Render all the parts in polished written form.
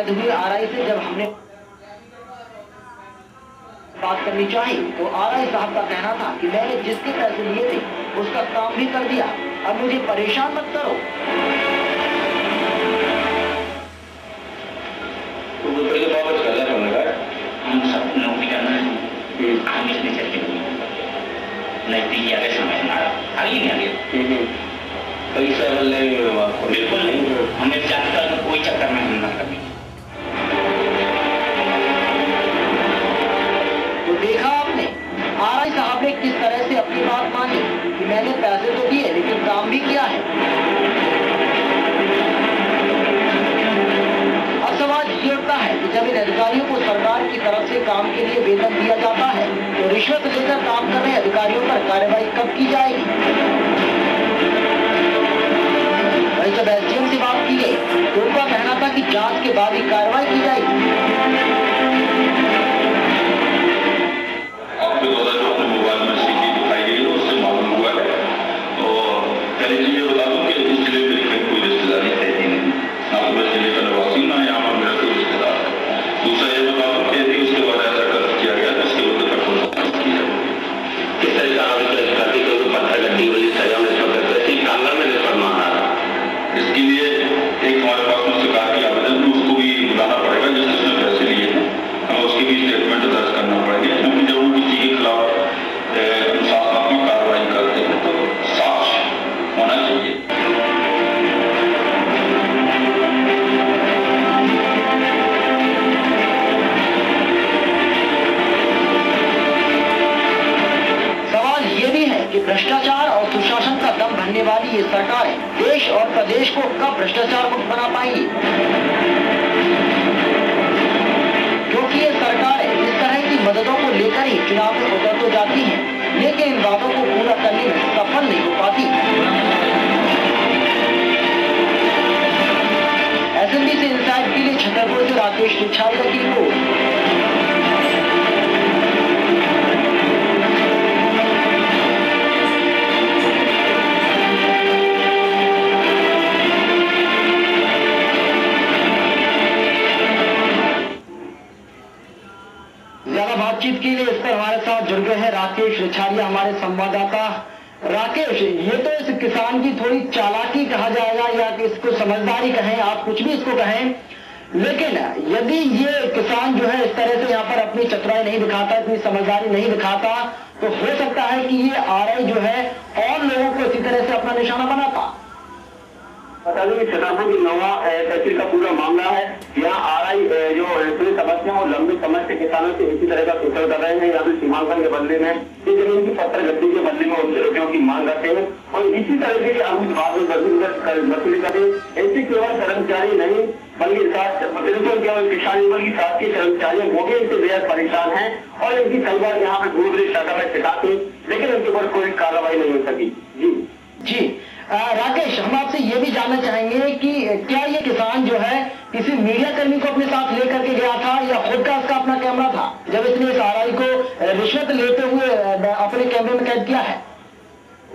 शिकायत हुई आरआई से, जब हमने बात करनी चाहिए तो आरआई साहब का कहना था कि मैंने जिसके पैसे लिए थे उसका काम भी कर दिया, अब मुझे परेशान मत करो। तो पैसे वापस कर दिया तुमने कहा? हम सब नौकरी करना है, हम इसमें चलते नजदीक आगे समय हमारा आगे नहीं आगे पैसा नहीं आपको? बिल्कुल नहीं, हमें चक्कर कोई चक्कर में हम न करें। तो देखा आपने आरआई साहब ने किस तरह से अपनी बात मानी कि मैंने पैसे तो दिए लेकिन काम भी किया है। अब सवाल ये उठता है कि जब इन अधिकारियों को सरकार की तरफ से काम के लिए वेतन दिया जाता है तो रिश्वत लेकर काम कर रहे अधिकारियों पर कार्रवाई कब की जाएगी? वही जब एसडीएम से बात की गई तो उनका कहना था कि जांच के बाद ही कार्रवाई की जाएगी। आपके द्वारा जो अपने मोबाइल में सीधी दिखाई गई है उससे मालूम हुआ है। और पहले चीज ये बता दूं कि इस जिले में कोई रिश्तेदारी है ही नहीं, ना तो मैं जिले का निवासी ना यहाँ पर मेरा कोई रिश्तेदार है। दूसरा ये बता दूं कि उसके बाद ऐसा कर किया गया जिसके ऊपर किस तरह का पत्थर गड्डी वाली सजा में इसके लिए एक हमारे पास में सरकार की आवेदन है, उसको भी बुलाना पड़ेगा जिसने पैसे लिए हैं, हमें उसकी भी स्टेटमेंट दर्ज करना पड़ेगी, क्योंकि जब वो किसी के खिलाफ अनुशासनात्मक कार्रवाई करते हैं तो साक्ष्य होना चाहिए। सवाल ये भी है कि भ्रष्टाचार और सुशासन का दम भरने वाली ये सरकारें देश और प्रदेश को कब भ्रष्टाचार मुक्त बना पाएंगी? क्योंकि ये सरकारें इस तरह की मददों को लेकर ही चुनाव में उतर तो जाती हैं, लेकिन इन वादों को पूरा करने में सफल नहीं हो पाती। एसएनबी से इंसाइट के लिए छतरपुर से राकेश रिछारिया की रिपोर्ट। बातचीत के लिए इस पर हमारे साथ जुड़ गए हैं राकेश रिछारिया, हमारे संवाददाता। राकेश, ये तो इस किसान की थोड़ी चालाकी कहा जाएगा या कि इसको समझदारी कहें, आप कुछ भी इसको कहें, लेकिन यदि ये किसान जो है इस तरह से यहाँ पर अपनी चतुराई नहीं दिखाता, इतनी समझदारी नहीं दिखाता, तो हो सकता है कि ये आरआई जो है और लोगों को इसी तरह से अपना निशाना बनाता। बता दें कि छतरपुर की नवा तहसील का पूरा मामला है। यहाँ आरआई जो पूरी समस्या वो लंबी समय से किसानों से इसी तरह का शोषण कर रहे हैं, या फिर सीमांकन के बदले में इस जमीन की पत्थर गद्दी के बदले में उनसे रुपयों की मांग करते हैं और इसी तरह की वसूली करते हैं। ऐसे केवल कर्मचारी नहीं बल्कि बिल्कुल केवल किसान बल्कि साथ के कर्मचारी वो भी इनसे बेहद परेशान है और इनकी कई बार यहाँ पे दूसरी शाखा में शिकायत हुई, लेकिन उनके ऊपर कोई कार्रवाई नहीं हो सकी। जी राकेश, हम आपसे ये भी जानना चाहेंगे कि क्या ये किसान जो है किसी मीडिया कर्मी को अपने साथ लेकर के गया था या खुद का इसका अपना कैमरा था जब इसने इस आरआई को रिश्वत लेते हुए अपने कैमरे में कैद किया है?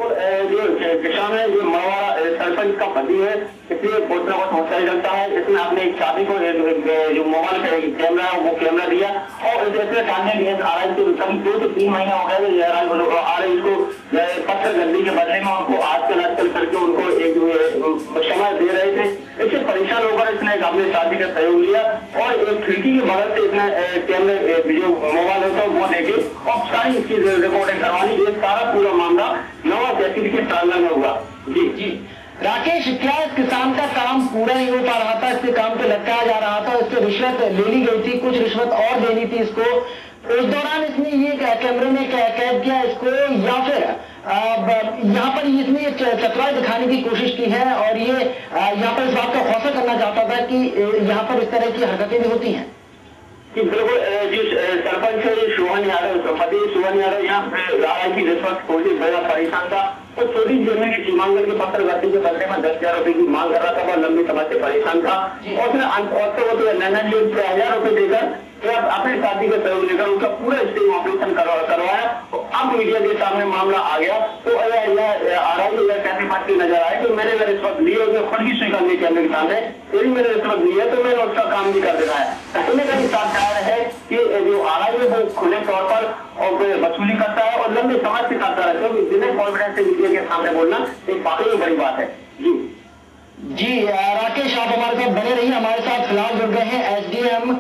जो किसान है जो मरवाड़ा सरपंच का पति है, इसलिए बहुत ना बहुत होशियारी रखता है। इसने अपने एक साथी को जो मोबाइल कैमरा है वो कैमरा दिया और इसने जानने लिए आरआई को करीब 2 से 3 महीने हो गए आरआई इसको पत्थर गद्दी के बदले में उनको आजकल करके उनको एक समय दे रहे थे। इससे परेशान होकर इसने अपने साथी का सहयोग लिया और एक खिड़की की मदद से इसने कैमरे जो मोबाइल होता है वो देखे और सारी इसकी रिकॉर्डिंग करवानी। ये सारा पूरा मामला नवा तहसील के प्रांगण में हुआ। जी राकेश, क्या इस किसान का काम पूरा नहीं हो पा रहा था, इसके काम पे लटकाया जा रहा था, इससे रिश्वत ले ली गई थी, कुछ रिश्वत और देनी थी इसको, उस दौरान इसने ये कैमरे में कैद किया इसको या फिर यहाँ पर इसने ये चतुराई दिखाने की कोशिश की है और ये यहाँ पर इस बात का खौसा करना चाहता था कि यहाँ पर इस तरह की हरकतें भी होती हैं? कि बिल्कुल जो सरपंच है सोहन यादव, पति सोहन यादव यहाँ आरआई की रिश्वत खोजी बड़ा परेशान था। तो छोटी जमीन की सीमांकन के पत्र गद्दी के बदले में 10,000 रुपए की मांग कर रहा था, वह लंबी समय से परेशान था और उसने 1000 रुपए देकर अपने साथी का सहयोग लेकर उनका पूरा स्टेम ऑपरेशन करवाया। तो अब मीडिया के सामने मामला आ गया तो आरआई कहते समझती नजर आए कि मैंने रिश्वत ली, उसने खुद भी स्वीकार नहीं कैमरे के सामने, यदि मैंने रिश्वत ली है तो मैंने उसका काम भी कर देना है। कहीं न कहीं साफ जाहिर है कि जो आरआई है वो खुले तौर पर और वसूली करता है और लंबे समय से करता है, क्योंकि बिना कॉन्फिडेंस से मीडिया के सामने बोलना एक वाकई बड़ी बात है। जी राकेश, आप हमारे साथ बने रहिए। हमारे साथ फिलहाल जुड़ गए हैं एसडीएम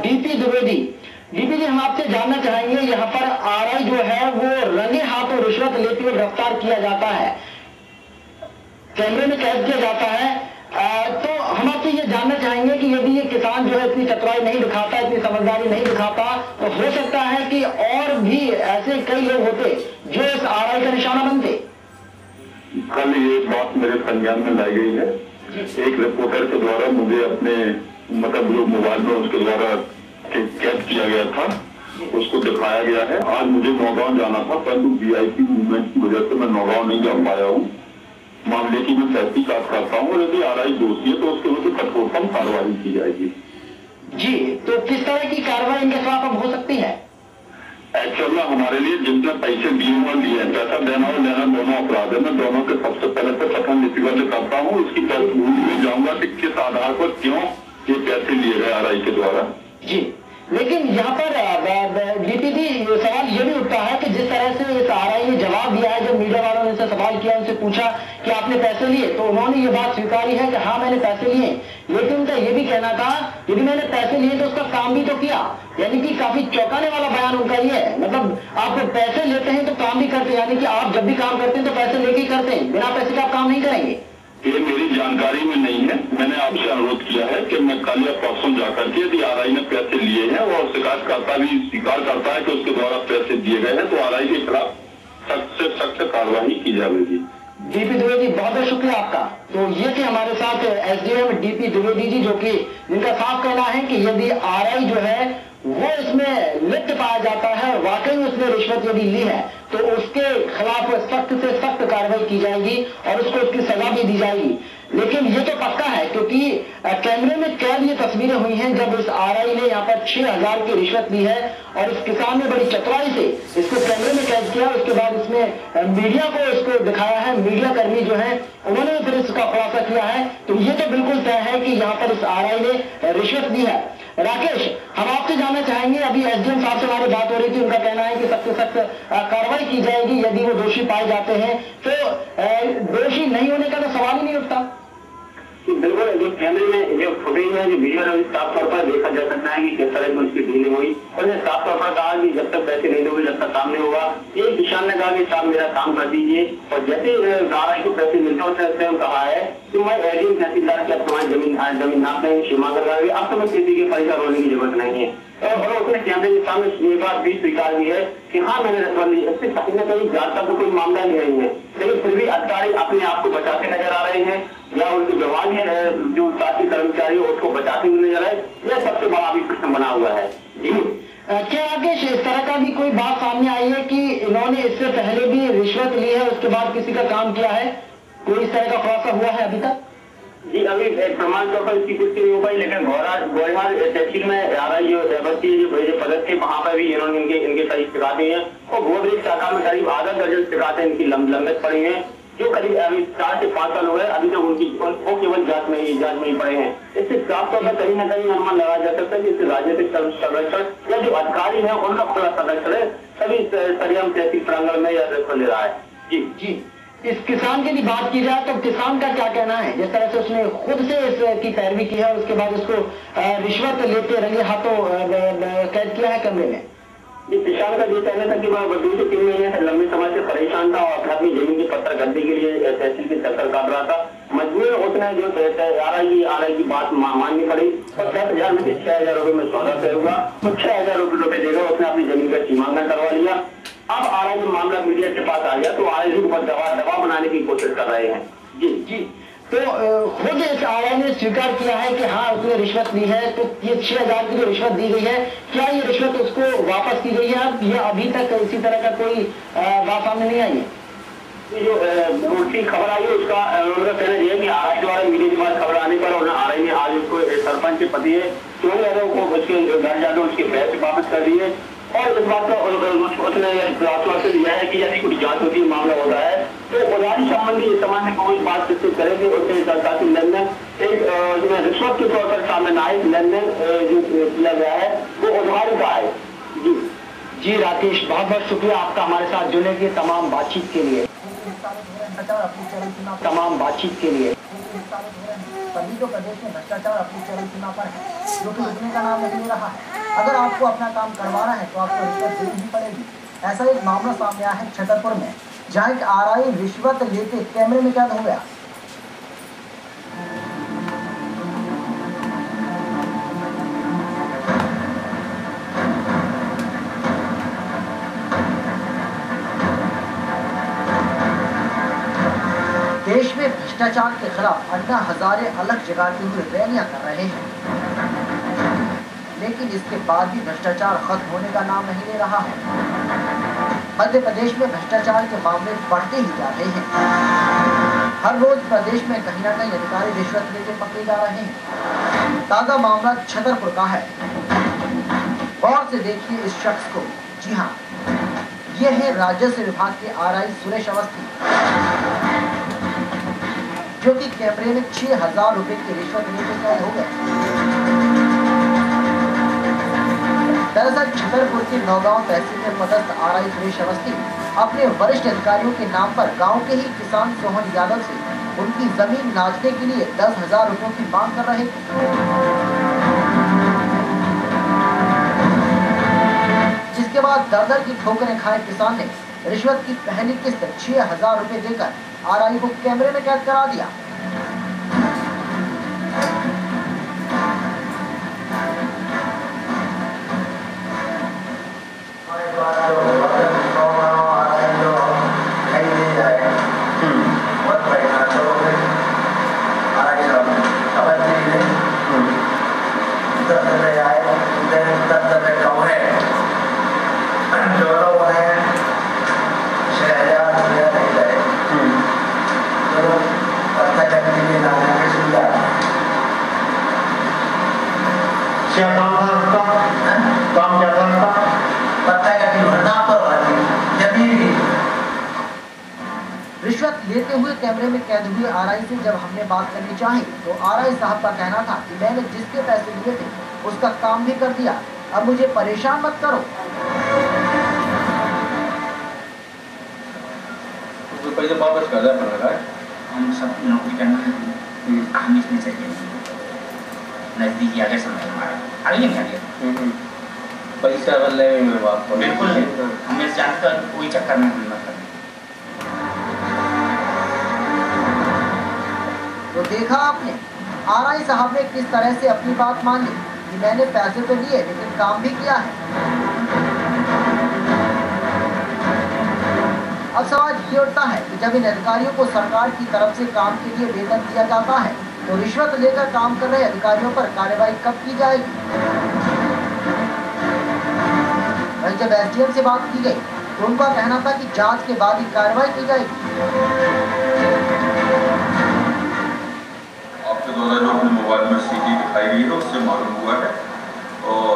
डीपी द्विवेदी। डीपी जी, हम आपसे जानना चाहेंगे, यहाँ पर आरआई जो है वो रंगे हाथों रिश्वत लेते हुए गिरफ्तार किया जाता है, कैमरे में कैद किया जाता है, तो हम आपसे ये जानना चाहेंगे कि यदि ये किसान जो है इतनी चतुराई नहीं दिखाता, इतनी समझदारी नहीं दिखाता, तो हो सकता है कि और भी ऐसे कई लोग होते जो इस आरआई का निशाना बनते। कल ये बात मेरे संज्ञान में लाई गई है। एक रिपोर्टर के द्वारा मुझे अपने मतलब जो मोबाइल में उसके द्वारा कैद किया गया था उसको दिखाया गया है। आज मुझे नौगांव जाना था, परंतु वीआईपी मूवमेंट की वजह से मैं नौगांव नहीं जा पाया हूँ। मामले की मैं तहकीकात करता हूँ और यदि आरआई दोषी है तो उसके विरुद्ध कठोरतम कार्रवाई की जाएगी। जी, तो किस तरह की कार्रवाई इनके खिलाफ अब हो सकती है? एक्चुअल में हमारे लिए जितने पैसे दिए और लिए, पैसा देना और लेना दोनों अपराध है। मैं दोनों के सबसे पहले तो कथन लिपिबद्ध करता हूँ, उसकी पृष्ठभूमि में जाऊंगा कि किस आधार पर क्यों ये पैसे लिए गए आरआई के द्वारा। जी, लेकिन यहाँ पर डीपी जी सवाल ये भी उठता है कि जिस तरह से इस आरआई ने जवाब दिया है, जब मीडिया वालों ने इनसे सवाल किया, उनसे पूछा कि आपने पैसे लिए, तो उन्होंने ये बात स्वीकारी है कि हाँ मैंने पैसे लिए, लेकिन उनका ये भी कहना था यदि मैंने पैसे लिए तो उसका काम भी तो किया। यानी कि काफी चौंकाने वाला बयान उनका ये है, मतलब आप पैसे लेते हैं तो काम भी करते हैं, यानी कि आप जब भी काम करते हैं तो पैसे लेके ही करते हैं, बिना पैसे का आप काम नहीं करेंगे। ये मेरी जानकारी में नहीं है। मैंने आपसे अनुरोध किया है कि मैं कल या परसों जाकर के यदि आरआई ने पैसे लिए हैं और शिकायतकर्ता भी स्वीकार करता है कि उसके द्वारा पैसे दिए गए हैं तो आरआई के खिलाफ सख्त से सख्त कार्रवाई की जाएगी। डीपी द्विवेदी, बहुत बहुत शुक्रिया आपका। तो ये थे हमारे साथ एसडीएम डीपी द्विवेदी जी, जो कि जिनका साफ कहना है कि यदि आरआई जो है वो इसमें लिप्त पाया जाता है और वाकई उसने रिश्वत यदि ली है तो उसके खिलाफ सख्त से सख्त कार्रवाई की जाएगी और उसको उसकी सजा भी दी जाएगी। लेकिन ये तो पक्का है क्योंकि कैमरे में कैद ये तस्वीरें हुई हैं जब इस आरआई ने यहाँ पर 6000 की रिश्वत ली है और इस किसान ने बड़ी चतुराई से इसको कैमरे में कैद किया। उसके बाद इसमें मीडिया को इसको दिखाया है, मीडिया कर्मी जो है उन्होंने फिर इसका खुलासा किया है। तो ये तो बिल्कुल तय है कि यहाँ पर इस आरआई ने रिश्वत दी है। राकेश, हम आपसे जानना चाहेंगे, अभी एसडीएम साहब से हमारी बात हो रही थी, उनका कहना है कि सख्त से सख्त कार्रवाई की जाएगी यदि वो दोषी पाए जाते हैं, तो दोषी नहीं होने का तो सवाल ही नहीं उठता। बिल्कुल, जो कैमरे में जो फुटेज है, जो वीडियो है, साफ तौर पर देखा जा सकता है कि किस तरह की उसकी डीलिंग हुई। उन्होंने साफ तौर पर कहा कि जब तक पैसे नहीं दोगे, जब तक काम नहीं होगा। एक किसान ने कहा कि साहब मेरा काम कर दीजिए, और जैसे आरआई को पैसे मिलते हैं उसने कहा है कि मैं एडीएम तहसीलदार की अब तुम्हारी जमीन नाप लेंगे, सीमांकन करेंगे, अब तुम्हें किसी के पैसा रोने की जरूरत नहीं है। और उसने कैमरे के सामने ये बात भी स्वीकार की है कि हाँ मैंने रिश्वत ली। इससे कहीं न कहीं जांच का तो कोई मामला नहीं है, लेकिन फिर भी अधिकारी अपने आप को बचाते नजर आ रहे हैं या उनके विभाग में जो साथी कर्मचारी उसको बचाते हुए नजर आए। यह सबसे बड़ा भी प्रश्न बना हुआ है। जी क्या राकेश, इस तरह का भी कोई बात सामने आई है कि इन्होंने इससे पहले भी रिश्वत ली है उसके बाद किसी का काम किया है? कोई इस तरह का खुलासा हुआ है अभी तक? जी, अभी प्रमाण तौर पर इसकी पुष्टि नहीं हो पाई, लेकिन गोहार तहसील में आरआई जो पदक थे वहाँ पर भी इन्होंने इनके कई शिकायतें हैं और गोदरेज शाखा में करीब आधा दर्जन शिकायतें इनकी लंबित पड़ी हैं, जो करीब अभी 4 से 5 साल हुए अभी तक वो केवल जांच में ही पड़े हैं। इससे साफ तौर पर कहीं न कहीं अनुमान लगाया जा सकता है कि इससे राजनीतिक संरक्षण या जो अधिकारी है उनका खुला संरक्षण है सभी सरियम तहसील प्रांगण में यह ले रहा है। जी जी, इस किसान की बात की जाए तो किसान का क्या कहना है? जिस तरह से उसने खुद से इसकी पैरवी की है और उसके बाद उसको रिश्वत लेते रंगे हाथों कैद किया है कमरे में। इस किसान का ये कहना था कि वह 2 से 3 महीने से लंबे समय से परेशान था और अपनी जमीन के पत्थर गद्दे के लिए तहसील के चक्कर काट रहा था। मजबूर उसने जो आरआई की बात माननी पड़ी और 10,000 में से 6,000 रुपए में सौदा तय हुआ तो 6,000 रुपए देगा उसने अपनी जमीन का सीमांकन करवा लिया। अब आरआई जो मामला मीडिया के पास आ गया तो आरआई के ऊपर दबाव बनाने की कोशिश कर रहे हैं। जी जी, तो खुद इस आरआई ने स्वीकार किया है कि हाँ उसने रिश्वत ली है। तो ये 6,000 की जो रिश्वत दी गई है, क्या ये रिश्वत उसको वापस की गई है अब या अभी तक इसी तरह का कोई बात सामने नहीं आई है? जो दूसरी खबर आई है उसका उनका कहना यह है कि आरआई द्वारा मीडिया के पास खबर आने पर आरआई ने आज उसको सरपंच के पति है सोनी यादव को उसके घर जाकर उसके पैसे वापस कर दिए और इस बात का उसने आश्वासन दिया है कि यदि कुछ जांच होती है, मामला होता है तो उधारी संबंधी इस समय कोई बात प्रस्तुत करेंगे उसके चर्चा की लेनदेन एक रिश्वत के तौर पर सामने आए लेनदेन जो किया गया है वो उधारी का है। जी राकेश, बहुत बहुत शुक्रिया आपका हमारे साथ जुड़ने के तमाम बातचीत के लिए। सभी जो प्रदेश में भ्रष्टाचार अपनी चरम सीमा पर है, जो कि रुकने का नाम नहीं ले रहा है। अगर आपको अपना काम करवाना है तो आपको रिश्वत देनी ही पड़ेगी। ऐसा एक मामला सामने आया है छतरपुर में, जहाँ एक आरआई रिश्वत लेते कैमरे में कैद हो गया। देश में भ्रष्टाचार के खिलाफ अन्ना हजारे अलग जगाते हुए रैलियां कर रहे हैं, लेकिन इसके बाद भी भ्रष्टाचार खत्म होने का नाम नहीं ले रहा है। मध्य प्रदेश में भ्रष्टाचार के मामले बढ़ते ही जा रहे हैं। हर रोज प्रदेश में कहीं न कहीं अधिकारी रिश्वत लेके पकड़े जा रहे हैं। ताजा मामला छतरपुर का है। गौर से देखिए इस शख्स को। जी हाँ, ये है राजस्व विभाग के आरआई सुरेश अवस्थी, जो कि कैमरे में 6,000 रुपए की रिश्वत लेकर कैद हो गए। दरअसल छतरपुर के नौगांव तहसील में पदस्थ आरआई सुरेश अवस्थी अपने वरिष्ठ अधिकारियों के नाम पर गांव के ही किसान सोहन यादव से उनकी जमीन नाचने के लिए 10,000 रुपयों की मांग कर रहे थे, जिसके बाद दर-दर की ठोकरें खाए किसान ने रिश्वत की पहली किस्त 6,000 रुपए देकर आरआई को कैमरे में कैद करा दिया। रिश्वत लेते हुए कैमरे में कैद हुए आरआई से जब हमने बात करनी चाही तो आरआई साहब का कहना था कि मैंने जिसके पैसे लिए थे उसका काम भी कर दिया, अब मुझे परेशान मत करो। तो पैसे वापस कर दे पड़ेगा। हम सब नौकरी करने हम इसमें चाहिए नजदीकी आगे समय हमारा आगे नहीं आगे पैसा बदले में बात करो। बिल्कुल हमें जानकर कोई चक्कर में हम न करें। तो देखा आपने आरआई साहब ने किस तरह से अपनी बात मान ली कि मैंने पैसे तो लिए लेकिन काम भी किया है। अब सवाल ये उठता है कि जब इन अधिकारियों को सरकार की तरफ से काम के लिए वेतन दिया जाता है तो रिश्वत लेकर काम कर रहे अधिकारियों पर कार्रवाई कब की जाएगी? वहीं जब एसडीएम से बात की गई तो उनका कहना था कि जांच के बाद ही कार्रवाई की जाएगी। आपके द्वारा जो अपने मोबाइल में सीटी दिखाई गई है उससे मालूम हुआ है। और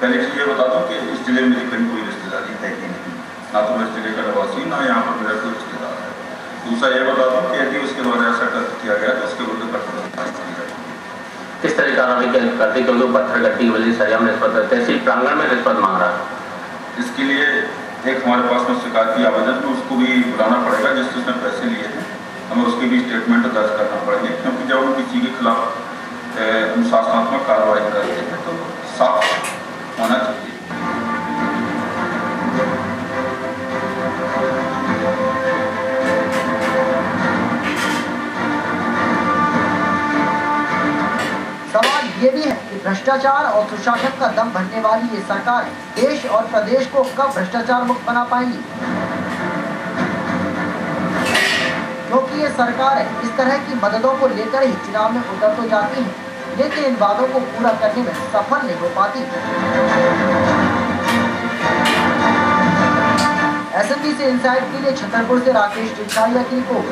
पहले चीज़ ये बता दूं कि इस जिले में मेरी कहीं कोई रिश्तेदारी है ही नहीं, ना तो मैं इस जिले का निवासी ना यहाँ पर मेरा कोई रिश्तेदार है। दूसरा ये बता दूं कि यदि उसके द्वारा ऐसा किया गया तो उसके विरुद्ध कठोर कार्रवाई की जाएगी। किस तरह कार्रवाई करते क्योंकि पत्थर गट्टी की वजह से हम रिश्वत तहसील प्रांगण में रिश्वत मांग रहा है। इसके लिए एक हमारे पास में शिकायत की आवेदन तो उसको भी बुलाना पड़ेगा जिससे उसने पैसे लिए थे, हमें उसके भी स्टेटमेंट दर्ज करना पड़ेंगे, क्योंकि जब हम किसी के खिलाफ अनुशासनात्मक कार्रवाई करते हैं तो साफ होना चाहिए। सवाल ये भी है कि भ्रष्टाचार और सुशासन का दम भरने वाली ये सरकार देश और प्रदेश को कब भ्रष्टाचार मुक्त बना पाएंगी, क्योंकि ये सरकार इस तरह की मददों को लेकर ही चुनाव में उतर तो जाती है लेकिन इन वादों को पूरा करने में सफल नहीं हो पाती। एसएमबी से इनसाइड के लिए छतरपुर से राकेश टिचारिया की रिपोर्ट।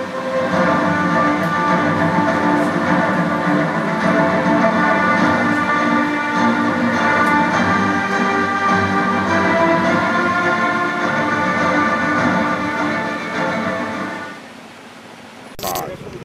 धन्यवाद।